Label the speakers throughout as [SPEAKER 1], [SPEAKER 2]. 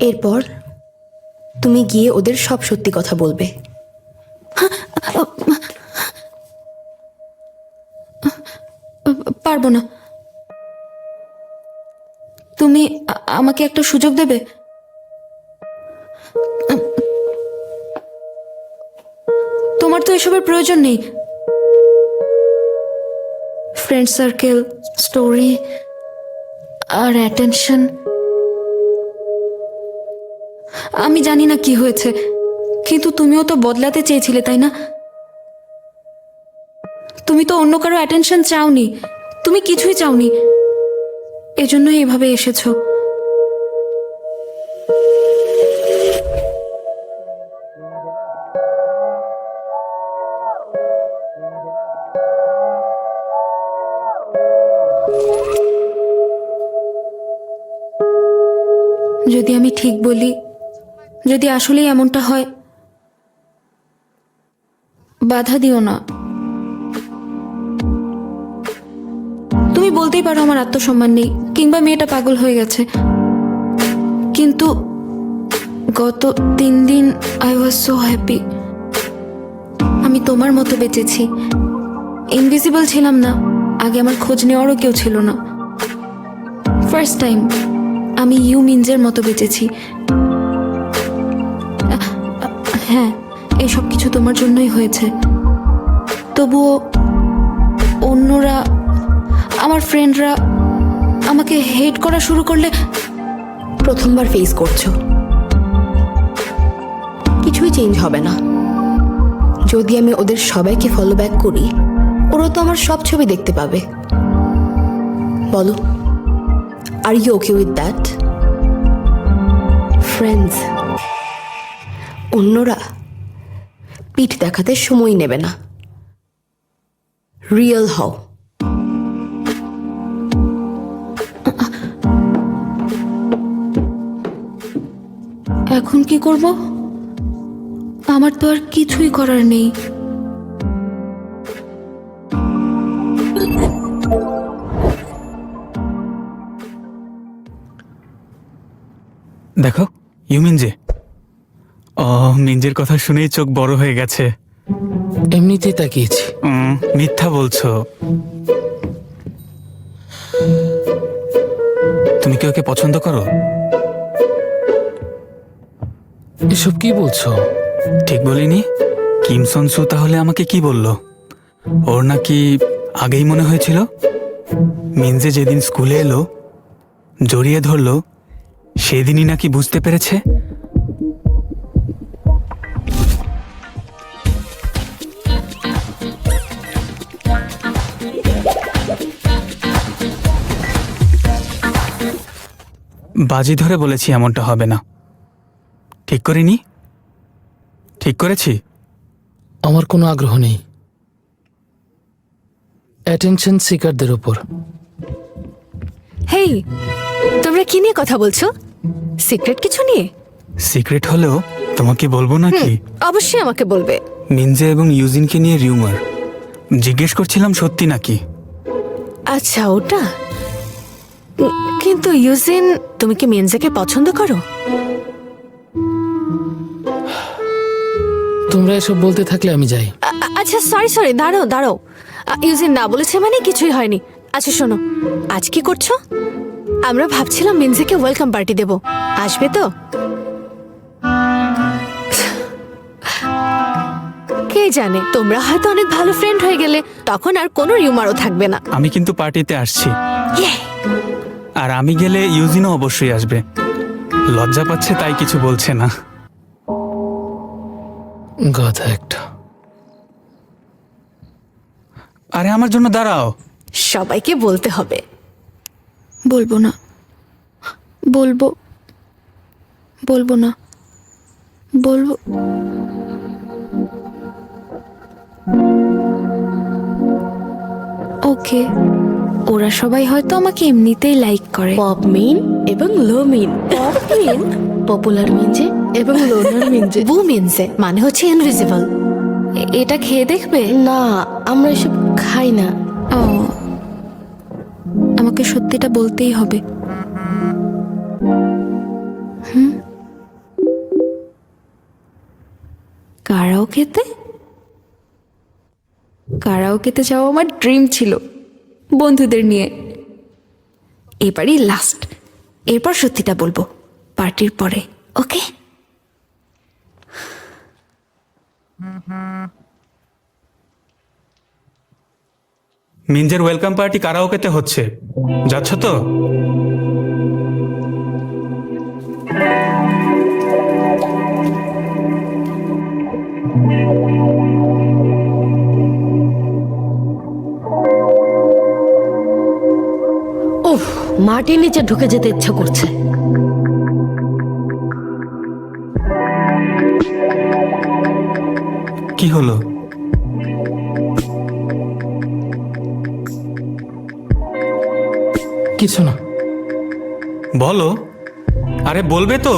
[SPEAKER 1] এরপর তুমি গিয়ে ওদের সব সত্যি কথা বলবে।
[SPEAKER 2] পারবো না। তুমি আমাকে একটা সুযোগ দেবে? তোমার তো এসবের প্রয়োজন নেই। ফ্রেন্ড সার্কেল, স্টোরি আর অ্যাটেনশন। আমি জানি না কি হয়েছে, কিন্তু তুমিও তো বদলাতে চেয়েছিলে, তাই না? তুমি তো অন্য কারো অ্যাটেনশন চাওনি, তুমি কিছুই চাওনি, এজন্যই এভাবে এসেছো। যদি আমি ঠিক বলি, যদি আসলেই এমনটা হয়, বাধা দিও না। তুমি বলতেই পারো আমার আত্মসম্মান নেই, কিংবা মেয়েটা পাগল হয়ে গেছে, কিন্তু গত 3 দিন আই ওয়াজ সো হ্যাপি। আমি তোমার মতো বেঁচেছি, ইনভিজিবল ছিলাম না। আগে আমার খোঁজ নেওয়ারও কেউ ছিল না। ফার্স্ট টাইম আমি ইউ মিনজের মতো বেঁচেছি। হ্যাঁ, এসব কিছু তোমার জন্যই হয়েছে। তবুও অন্যরা, আমার ফ্রেন্ডরা আমাকে হেট করা শুরু করলে।
[SPEAKER 1] প্রথমবার ফেস করছো, কিছুই চেঞ্জ হবে না। যদি আমি ওদের সবাইকে ফলো ব্যাক করি, ওরা তো আমার সব ছবি দেখতে পাবে। বলো, are you okay with that? Friends, অন্যরা পিঠ দেখাতে সময় নেবে না। রিয়েল হও।
[SPEAKER 2] এখন কি করব? আমার তো আর কিছুই করার নেই।
[SPEAKER 3] দেখো, ইউ মিনজে। ও, মিনজের কথা শুনেই চোখ বড় হয়ে গেছে।
[SPEAKER 4] এমনিতেই তাকিয়েছি।
[SPEAKER 3] মিথ্যা বলছো। তুমি কি ওকে পছন্দ করো?
[SPEAKER 4] এসব কি বলছো?
[SPEAKER 3] ঠিক বলিনি? কিম সন সু তাহলে আমাকে কি বলল? ওর নাকি আগেই মনে হয়েছিল। মিনজে যেদিন স্কুলে এলো, জড়িয়ে ধরলো, সেদিনই নাকি বুঝতে পেরেছে। বাজি ধরে বলেছি এমনটা হবে না। ঠিক করিনি? ঠিক করেছি?
[SPEAKER 4] আমার কোনো আগ্রহ নেই অ্যাটেনশন সিকারদের উপর।
[SPEAKER 5] হেই, তোমরা কি নিয়ে কথা বলছো? সিক্রেট কিছু নিয়ে?
[SPEAKER 3] সিক্রেট হলেও তোমাকে বলবো নাকি?
[SPEAKER 5] অবশ্যই আমাকে বলবে।
[SPEAKER 3] মিনজে এবং ইউজিনকে নিয়ে রিউমার। জিজ্ঞেস করছিলাম সত্যি নাকি।
[SPEAKER 5] আচ্ছা, ওটা। কিন্তু ইউজিন, তুমি কি মিনজেকে পছন্দ করো?
[SPEAKER 4] তোমরা এসব বলতে থাকলে আমি যাই।
[SPEAKER 5] আচ্ছা, সরি, দাঁড়াও। ইউজিন না বলেছে মানে কিছুই হয়নি। আচ্ছা শোনো, আজ কি করছো? আমরা ভাবছিলাম মিনজেকে ওয়েলকাম পার্টি দেব, আসবে তো? কে জানে, তোমরা হয়তো অনেক ভালো ফ্রেন্ড হয়ে গেলে, তখন আর কোনো রিউমারও থাকবে না।
[SPEAKER 3] আমি কিন্তু পার্টিতে আসছি,
[SPEAKER 5] ইয়ে!
[SPEAKER 3] আর আমি গেলে ইউজিনও অবশ্যই আসবে। লজ্জা পাচ্ছে তাই কিছু বলছে না।
[SPEAKER 4] গাধা একটা।
[SPEAKER 3] আরে আমার জন্য দাঁড়াও।
[SPEAKER 5] সবাইকে বলতে হবে।
[SPEAKER 2] বলবো না, বলবো না, বলবো। ওকে, ওরা সবাই হয়তো আমাকে এমনিতেই লাইক করে।
[SPEAKER 1] পপ মিন এবং লো মিন। পপ মিন পপুলার মিনজে এবং লোনার মিনজে।
[SPEAKER 5] বু মিনজে মানে হচ্ছে ইনভিজিবল।
[SPEAKER 2] এটা খেয়ে দেখবে?
[SPEAKER 1] না, আমরা এসব খাই না।
[SPEAKER 2] ও, আমাকে সত্যিটা বলতেই হবে। কারাওকেতে? কারাওকেতে যাওয়া আমার ড্রিম ছিল, বন্ধুদের নিয়ে। এবারই লাস্ট, এরপর সত্যিটা বলবো পার্টির পরে, ওকে?
[SPEAKER 3] মিনজের ওয়েলকাম পার্টি কারাওকেতে হচ্ছে, যাচ্ছ তো?
[SPEAKER 6] উফ, মাটির নিচে ঢুকে যেতে ইচ্ছা করছে।
[SPEAKER 3] কি হলো?
[SPEAKER 4] কিছু না।
[SPEAKER 3] বলো, আরে বলবে তো?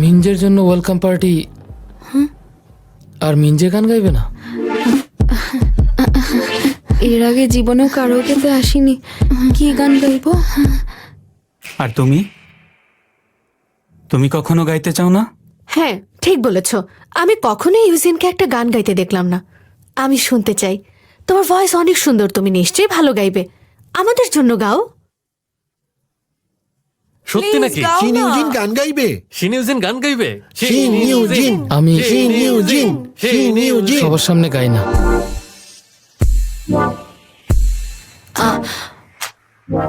[SPEAKER 4] মিঞ্জের জন্য ওয়েলকাম পার্টি, আর মিঞ্জে গান গাইবে না?
[SPEAKER 2] এর আগে জীবনেও কারাওকেতে আসিনি, কি গান গাইবো?
[SPEAKER 3] আর তুমি তুমি কখনো গাইতে চাও না?
[SPEAKER 5] হ্যাঁ, ঠিক বলেছ। আমি কখনোই ইউজিনকে একটা গান গাইতে দেখলাম না। আমি শুনতে চাই। তোমার ভয়েস অনেক সুন্দর, তুমি নিশ্চয়ই ভালো গাইবে। আমাদের জন্য গাও।
[SPEAKER 7] সত্যি নাকি?
[SPEAKER 8] শিন ইউজিন গান গাইবে?
[SPEAKER 7] শিন ইউজিন গান গাইবে?
[SPEAKER 8] শিন ইউজিন,
[SPEAKER 4] আমি
[SPEAKER 8] শিন ইউজিন, শিন ইউজিন।
[SPEAKER 4] সবার সামনে গাই না।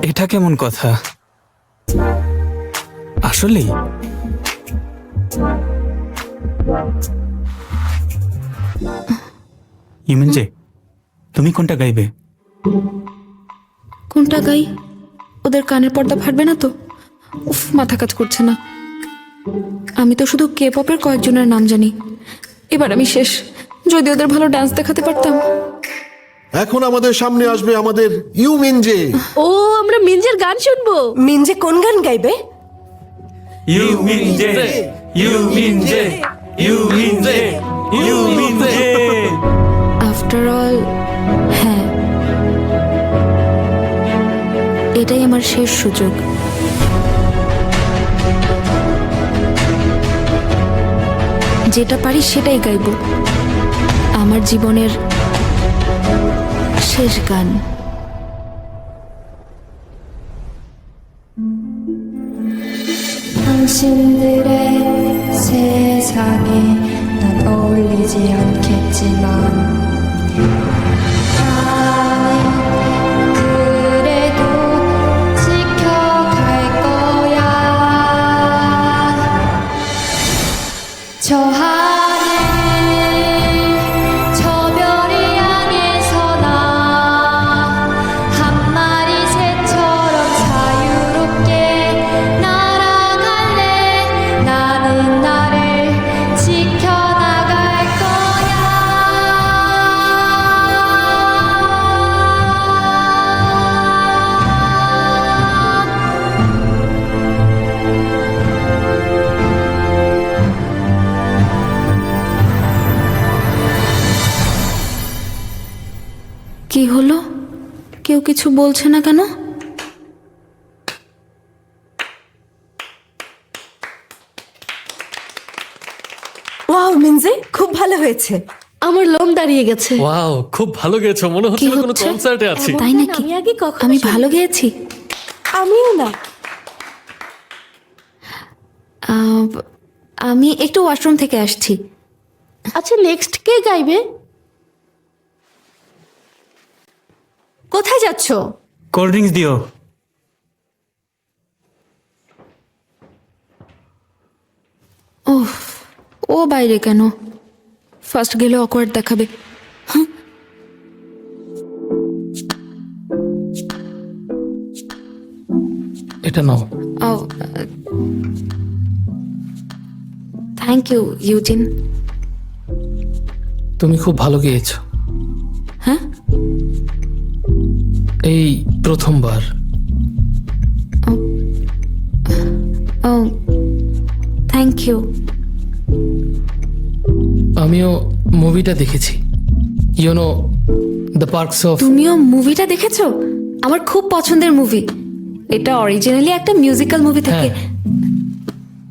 [SPEAKER 3] এটা কেমন কথা? আসলেই ইমিনজে, তুমি কোনটা গাইবে?
[SPEAKER 2] কোনটা গাই? ওদের কানের পর্দা ফাটবে না তো? উফ, মাথা কাজ করছে না। আমি তো শুধু কে পপের কয়েকজনের নাম জানি। এবার আমি শেষ। যদি ওদের ভালো ডান্স দেখাতে পারতাম।
[SPEAKER 8] এখন আমাদের সামনে আসবে আমাদের ইউমিনজে।
[SPEAKER 5] ও, আমরা মিনজের গান শুনবো।
[SPEAKER 6] মিনজে কোন গান গাইবে?
[SPEAKER 3] ইউমিনজে, ইউমিনজে, ইউমিনজে, ইউমিনজে।
[SPEAKER 2] আফটার অল, হ্যাঁ, এটাই আমার শেষ সুযোগ। যেটা পারি সেটাই গাইব। আমার জীবনের শেষ গান।
[SPEAKER 9] 당신들의 세상에 난 어울리지 않겠지만 나는 그래도 지켜갈 거야. 저 하늘 저 별이 향해서 나 한 마리 새처럼 자유롭게 날아갈래. 나는 나를 지켜나갈 거야.
[SPEAKER 2] কি হলো? কেউ কিছু বলছে না কেন?
[SPEAKER 6] ওয়াও মিনজে, খুব ভালো হয়েছে।
[SPEAKER 5] আমার লোম দাঁড়িয়ে গেছে।
[SPEAKER 7] ওয়াও, খুব ভালো গেয়েছো, মনে
[SPEAKER 2] কি
[SPEAKER 7] হচ্ছে কোনো
[SPEAKER 2] হচ্ছে?
[SPEAKER 7] কনসার্টে আছি।
[SPEAKER 2] তাই নাকি?
[SPEAKER 5] আমি আগে কখনো
[SPEAKER 2] আমি
[SPEAKER 5] শুনিনি।
[SPEAKER 2] ভালো গেয়েছি?
[SPEAKER 6] আমিও না।
[SPEAKER 2] আমি একটু ওয়াশরুম থেকে আসছি।
[SPEAKER 5] আচ্ছা, নেক্সট কে গাইবে? কোথায় যাচ্ছ?
[SPEAKER 3] কোল্ড ড্রিঙ্কস দিও।
[SPEAKER 2] ওহ, ও বাইরে কেন? ফার্স্ট গেলে অকওয়ার্ড দেখাবে।
[SPEAKER 4] এটা নাও।
[SPEAKER 2] Thank you Eugene.
[SPEAKER 4] তুমি খুব ভালো গেয়েছো। এই প্রথমবার।
[SPEAKER 2] ও থ্যাংক ইউ।
[SPEAKER 4] আমিও মুভিটা দেখেছি, ইউনো দ্য পার্কস অফ।
[SPEAKER 2] তুমিও মুভিটা দেখেছো? আমার খুব পছন্দের মুভি। এটা অরিজিনালি একটা মিউজিক্যাল মুভি থেকে।
[SPEAKER 4] হ্যাঁ,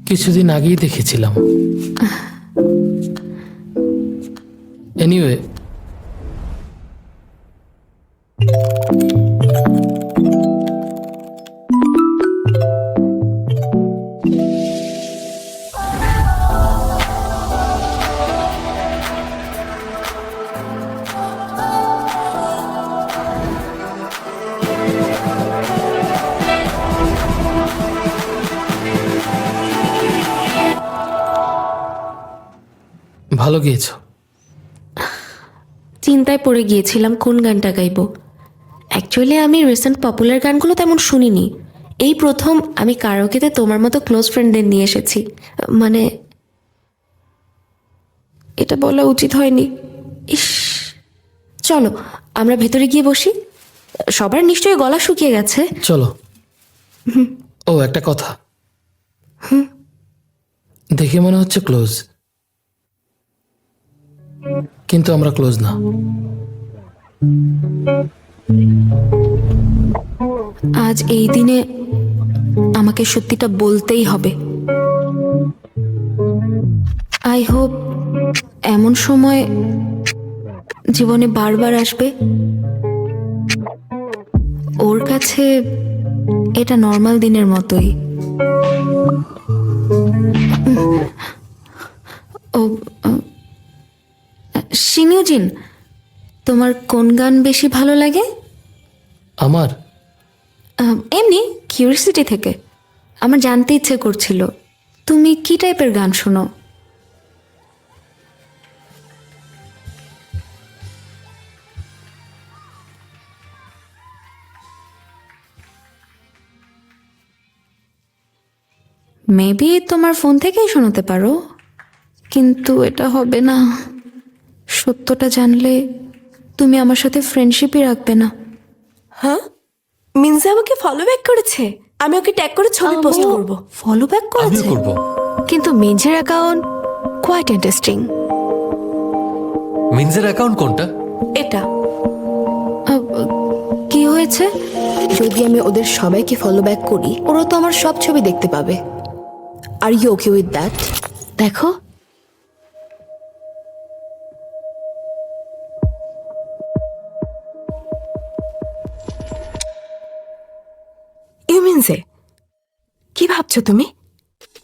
[SPEAKER 4] কিছুদিন আগেই দেখেছিলাম। এনিওয়ে, ভালো গিয়েছো।
[SPEAKER 2] চিন্তায় পড়ে গিয়েছিলাম কোন গানটা গাইবো। অ্যাকচুয়ালি আমি রিসেন্ট পপুলার গানগুলো তেমন শুনিনি। এই প্রথম আমি কারাওকেতে তোমার মতো ক্লোজ ফ্রেন্ডদের নিয়ে এসেছি। মানে এটা বলা উচিত হয়নি। ইস, চলো আমরা ভেতরে গিয়ে বসি। সবার নিশ্চয়ই গলা শুকিয়ে গেছে।
[SPEAKER 4] চলো। ও একটা কথা, দেখে মনে হচ্ছে ক্লোজ, কিন্তু আমরা ক্লোজ না।
[SPEAKER 2] আজ এই দিনে আমাকে সত্যিটা বলতেই হবে। আই হোপ এমন সময় জীবনে বারবার আসবে। ওর কাছে এটা নর্মাল দিনের মতোই। ও শিনিউজিন, তোমার কোন গান বেশি ভালো লাগে?
[SPEAKER 4] আমার
[SPEAKER 2] এমনি কিউরিসিটি থেকে আমার জানতে ইচ্ছে করছিল তুমি কি টাইপের গান শোনো। মেবি তোমার ফোন থেকেই শোনাতে পারো, কিন্তু এটা হবে না। সত্যটা জানলে তুমি আমার সাথে ফ্রেন্ডশিপই রাখবে না।
[SPEAKER 6] হ্যাঁ, মিনজে আমাকে ফলো ব্যাক করেছে। আমি ওকে ট্যাগ করে ছবি পোস্ট করব।
[SPEAKER 2] ফলো ব্যাক
[SPEAKER 7] আমিও
[SPEAKER 2] করেছে?
[SPEAKER 7] করব।
[SPEAKER 5] কিন্তু মিনজের অ্যাকাউন্ট কোয়াইট ইন্টারেস্টিং।
[SPEAKER 7] মিনজের অ্যাকাউন্ট কোনটা?
[SPEAKER 6] এটা
[SPEAKER 2] আহ, কি হয়েছে?
[SPEAKER 1] যদি আমি ওদের সবাইকে ফলো ব্যাক করি, ওরা তো আমার সব ছবি দেখতে পাবে। Are you okay with that?
[SPEAKER 5] দেখো,
[SPEAKER 6] মিনজে, কি ভাবছো তুমি?